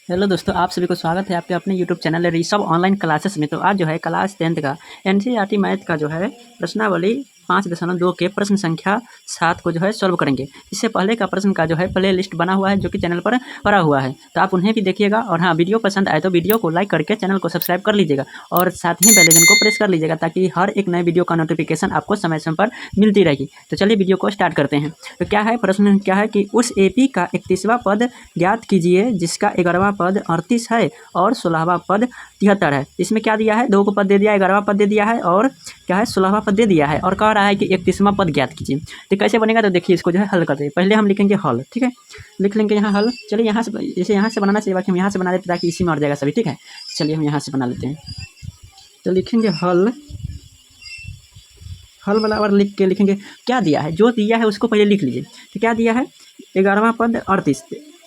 Hello दोस्तों, आप सभी को स्वागत है आपके अपने YouTube channel Rishabh online classes में। तो आज जो है क्लास 10th का एनसीईआरटी मैथ का जो है प्रश्नावली 5.2 के प्रश्न संख्या 7 को जो है सॉल्व करेंगे। इससे पहले का प्रश्न का जो है प्ले लिस्ट बना हुआ है जो कि चैनल पर पड़ा हुआ है, तो आप उन्हें भी देखिएगा। और हाँ, वीडियो पसंद आए तो वीडियो को लाइक करके चैनल को सब्सक्राइब कर लीजिएगा और साथ ही बेल आइकन को प्रेस कर लीजिएगा ताकि हर एक नए वीडियो का नोटिफिकेशन आपको समय समय पर मिलती रहेगी। तो चलिए वीडियो को स्टार्ट करते हैं। तो क्या है प्रश्न, क्या है कि उस एपी का 31वां पद ज्ञात कीजिए जिसका 11वां पद 38 है और 16वां पद 73 है। इसमें क्या दिया है, 2 को पद दे दिया है, 11वां पद दे दिया है और क्या है 16वां पद दे दिया है और कह रहा है कि 31वां पद ज्ञात कीजिए। तो कैसे बनेगा, तो देखिए इसको जो है हल करते हैं। पहले हम लिखेंगे हल, ठीक है, लिख लेंगे यहाँ हल। चलिए यहाँ से, जैसे यहाँ से बनाना चाहिए, बाकी हम यहाँ से बना लेते ताकि इसी में अट जाएगा सभी, ठीक है। चलिए हम यहाँ से बना लेते हैं। तो लिखेंगे हल, हल बराबर लिख के लिखेंगे क्या दिया है, जो दिया है उसको पहले लिख लीजिए। तो क्या दिया है, 11वां पद 38,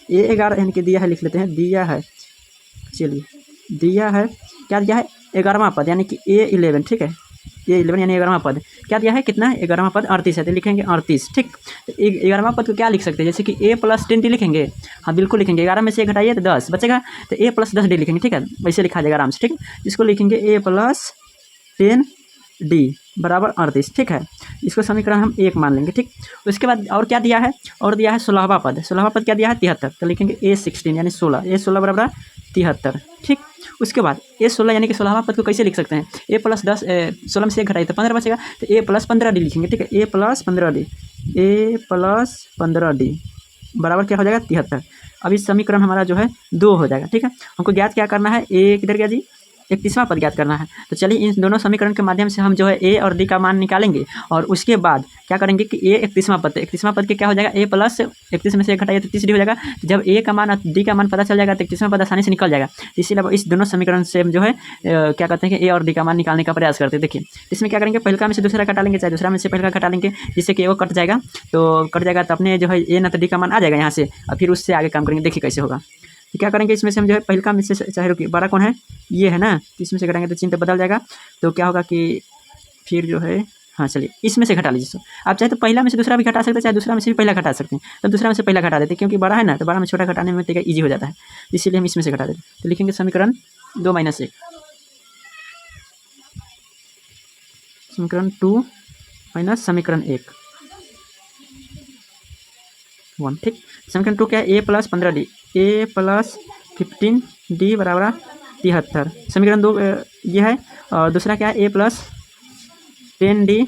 ये 11 यानी कि दिया है, लिख लेते हैं दिया है। चलिए दिया है, क्या दिया है 11वां पद यानी कि A11, ठीक है, A11 यानी 11वां पद क्या दिया है, कितना 11वां पद 38 है, तो लिखेंगे 38, ठीक। तो 11वां पद को क्या लिख सकते हैं, जैसे कि A+10D लिखेंगे। हाँ बिल्कुल लिखेंगे, 11 में से 1 घटाइए तो 10 बचेगा, तो A+10D लिखेंगे, ठीक है, वैसे लिखा जाएगा आराम से, ठीक है। इसको लिखेंगे A+10D बराबर 38, ठीक है। इसको समीकरण हम 1 मान लेंगे, ठीक। उसके बाद और क्या दिया है, और दिया है 16वां पद, 16वां पद क्या दिया है 73, तो लिखेंगे A16 यानी 16, A16 बराबर 73, ठीक। उसके बाद A16 यानी कि 16वां पद को कैसे लिख सकते हैं, A+10, 16 में से 1 घटाइए तो 15 बचेगा, तो A+15D लिखेंगे, ठीक है, A+15D, A+15D बराबर क्या हो जाएगा 73। अब इस समीकरण हमारा जो है 2 हो जाएगा, ठीक है। हमको ज्ञात क्या करना है, ए किधर गया जी, 31वां पद ज्ञात करना है। तो चलिए इन दोनों समीकरण के माध्यम से हम जो है ए और डी का मान निकालेंगे और उसके बाद क्या करेंगे कि ए 31वां पद, 31वां पद के क्या हो जाएगा, A+31 में से 1 घटाइए तो 30D हो जाएगा। जब ए का मान और डी का मान पता चल जाएगा तो 31वां पद आसानी से निकल जाएगा। इसीलिए इस दोनों समीकरण से हम जो है क्या कहते हैं कि ए और डी का मान निकालने का प्रयास करते हैं। देखिए इसमें क्या करेंगे, पहले में से दूसरा घटा लेंगे, चाहे दूसरा में से पहले घटा लेंगे, जिससे कि वो कट जाएगा। तो कट जाएगा तो अपने जो है ए न तो डी का मान आ जाएगा यहाँ से, और फिर उससे आगे काम करेंगे। देखिए कैसे होगा, तो क्या करेंगे, इसमें से हम जो है पहले में से, चाहे रुकिए 12 कौन है, ये है ना, तो इसमें से घटाएंगे तो चिन्ह बदल जाएगा। तो क्या होगा कि फिर जो है, हाँ चलिए इसमें से घटा लीजिए। आप चाहे तो पहला में से दूसरा भी घटा सकते हैं, चाहे दूसरा में से भी पहला घटा सकते हैं। तो दूसरा में से पहला घटा देते हैं क्योंकि बड़ा है ना, तो बड़ा में छोटा घटाने में तरीका ईजी हो जाता है, इसीलिए हम इसमें से घटा देते हैं। तो लिखेंगे समीकरण 2 - 1, समीकरण 2 - समीकरण 1 1, ठीक। समीकरण 2 क्या है, A+15D, A+15D बराबर 73, समीकरण 2 ये है। और दूसरा क्या है, A+10D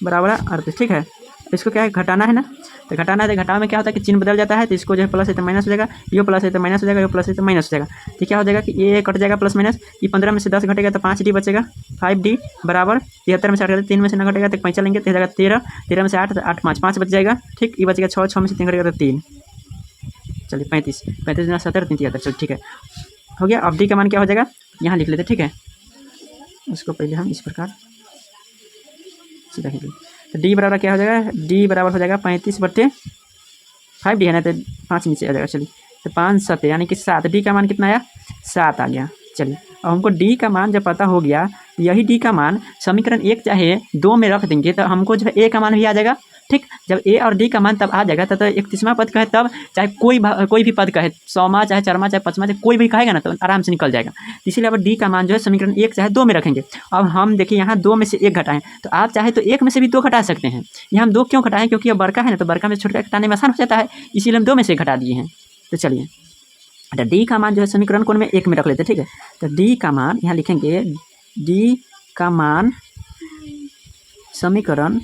बराबर 38, ठीक है। इसको क्या है, घटाना है ना, तो घटाना है, तो घटाव में क्या होता है कि चिन्ह बदल जाता है, तो इसको जो है प्लस है तो माइनस हो जाएगा, यो प्लस है तो माइनस हो जाएगा, यो प्लस है तो माइनस हो जाएगा। तो क्या हो जाएगा कि ये कट जाएगा प्लस माइनस, ये 15 में से 10 घटेगा तो 5D बचेगा, 5D बराबर 73 में से 8 3 में से 9 घटेगा तो 5 लेंगे तो हो जाएगा 13, 13 में से 8 तो 8 5 बच जाएगा, ठीक। ये बचेगा 6, 6 में से 3 घटेगा तो 3, चलिए 35, 35 गुना 70 3 73, चलो ठीक है, हो गया। अब डी का मान क्या हो जाएगा, यहाँ लिख लेते, ठीक है। उसको पहले हम इस प्रकार सीधा लिख लेते, तो डी बराबर क्या हो जाएगा, डी बराबर हो जाएगा 35/5D है ना, तो 5 नीचे आ जाएगा। चलिए तो 5 7 यानी कि 7, डी का मान कितना आया, 7 आ गया। चलिए अब हमको डी का मान जब पता हो गया, यही डी का मान समीकरण 1 चाहे 2 में रख देंगे तो हमको जो है ए का मान भी आ जाएगा, ठीक। जब ए और डी का मान तब आ जाएगा तो 31वां पद कहे तब, चाहे कोई भी पद कहे, 100वां चाहे 4वां चाहे 5वां चाहे कोई भी कहेगा ना, तो आराम से निकल जाएगा। इसीलिए अब डी का मान जो है समीकरण 1 चाहे 2 में रखेंगे। अब हम देखिए यहाँ 2 में से 1 घटाएं, तो आप चाहे तो 1 में से भी 2 घटा सकते हैं। यहाँ हम 2 क्यों घटाएं, क्योंकि अब बड़का है ना, तो बड़का में छोटा घटाने में आसान हो जाता है, इसीलिए हम 2 में से घटा दिए हैं। तो चलिए तो डी का मान जो है समीकरण कोण में 1 में रख लेते हैं, ठीक है। तो डी का मान यहाँ लिखेंगे, डी का मान समीकरण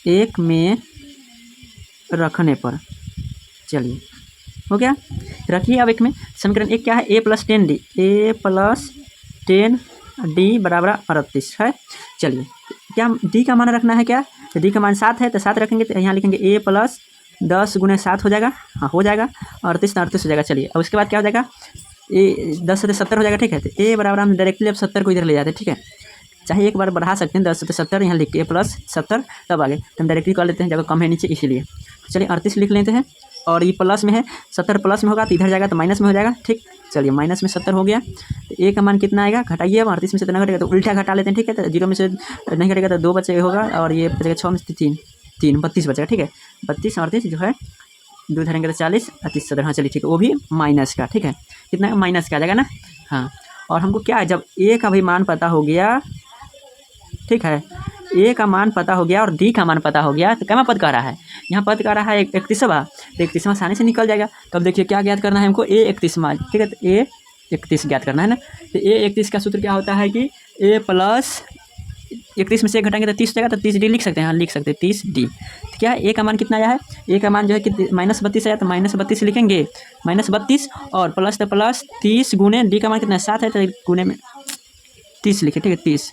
1 में रखने पर, चलिए हो गया, रखिए। अब 1 में समीकरण 1 क्या है, A+10D, A+10D बराबर 38 है। चलिए क्या डी का मान रखना है, क्या तो डी का मान 7 है, तो 7 रखेंगे, तो यहाँ लिखेंगे A+10 × 7 हो जाएगा, हाँ हो जाएगा, 38 38 हो जाएगा। चलिए अब उसके बाद क्या हो जाएगा, ए 10 से 70 हो जाएगा, ठीक है। तो ए बराबर हम डायरेक्टली अब 70 को इधर ले जाते हैं, ठीक है। चाहे एक बार बढ़ा सकते हैं, 10 से 70 यहाँ लिख के +70, तब आगे तो हम डायरेक्टली कर लेते हैं, जगह कम है नीचे इसीलिए। चलिए 38 लिख लेते हैं, और ये प्लस में है, 70 प्लस में होगा तो इधर जाएगा तो माइनस में हो जाएगा, ठीक। चलिए माइनस में 70 हो गया, तो ए का मान कितना आएगा, घटाइए। अब 38 में से तो ना घटेगा तो उल्टा घटा लेते हैं, ठीक है। तो 0 में से नहीं घटेगा तो 2 बचे होगा, और ये बचेगा 6 में से 3 32 बचेगा, ठीक है। 32 38 जो है 2 धरेंगे तो 40 और 30 17, हाँ चलिए ठीक है, वो भी माइनस का, ठीक है, कितना माइनस का आ जाएगा ना, हाँ। और हमको क्या है, जब ए का भी मान पता हो गया, ठीक है, ए का मान पता हो गया और डी का मान पता हो गया, तो क्या पद कह रहा है, यहाँ पद कह रहा है 31वां, तो 31वां आसानी से निकल जाएगा। तो अब देखिए क्या ज्ञात करना है हमको, ए 31वां, ठीक है, तो ए 31 ज्ञात करना है ना। तो ए 31 का सूत्र क्या होता है कि ए प्लस 31 में से 1 घटाएंगे तो 30 हो जाएगा, तो 30D लिख सकते हैं, हाँ लिख सकते हैं 30D। तो क्या है, ए का मान कितना आया है, ए का मान जो है कि -32 आया, तो -32 लिखेंगे, -32 और प्लस तो प्लस 30 गुने डी का मान कितना है 7 है, तो गुने में 30 लिखे, ठीक है,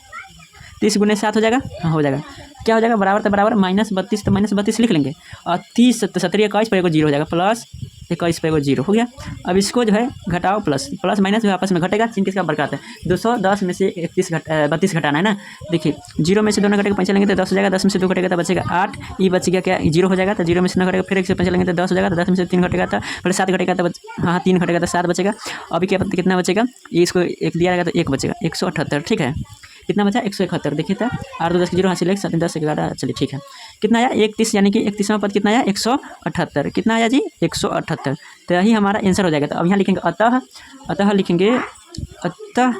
30 गुने 7 हो जाएगा, हाँ हो जाएगा। क्या हो जाएगा, बराबर तो बराबर -32 तो -32 लिख लेंगे, और 30 तो 70 21 पर 0 हो जाएगा, प्लस 21 पे 0 हो गया। अब इसको जो है घटाओ, प्लस प्लस माइनस जो आपस में घटेगा, चिन्ह किसका बरकरार है, 210 में से 32 घटाना है ना। देखिए 0 में से दोनों घटेगा, पैंचा लेंगे तो 10 हो जाएगा, 10 में से 2 घटेगा तो बचेगा 8, ये बच गया क्या 0 हो जाएगा, तो 0 में से 9 घटेगा, फिर 1 से पैंचा लेंगे तो 10 हो जाएगा, तो 10 में से 3 घटेगा तो पहले 7 घटेगा, तो हाँ 3 घटेगा तो 7 बचेगा। अभी क्या कितना बचेगा, ये इसको 1 दिया रहेगा तो 1 बचेगा, 178, ठीक है, कितना बचा 171, देखिए था 8 2 10 0 हासिल 1 7 10 11, चलिए ठीक है, कितना आया 31, यानी कि 31वां पद कितना आया 178, कितना आया जी 178, तो यही हमारा आंसर हो जाएगा। तो अब यहाँ लिखेंगे अतः लिखेंगे अतः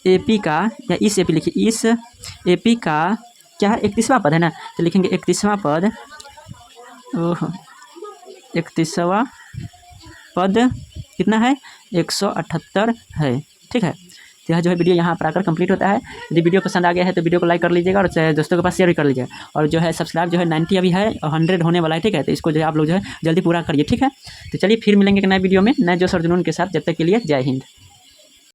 एपी का, या इस एपी लिखिए, इस एपी का क्या है 31वां पद है ना, तो लिखेंगे 31वां पद, ओह 31वां पद कितना है 178 है, ठीक है। तो यह जो है वीडियो यहाँ पर आकर कंप्लीट होता है। यदि वीडियो पसंद आ गया है तो वीडियो को लाइक कर लीजिएगा और दोस्तों के पास शेयर भी कर लीजिएगा, और जो है सब्सक्राइब जो है 90 अभी है और 100 होने वाला है, ठीक है, तो इसको जो है आप लोग जो है जल्दी पूरा करिए, ठीक है। तो चलिए फिर मिलेंगे एक नए वीडियो में नए जोश और जुनून के साथ, जब तक के लिए जय हिंद।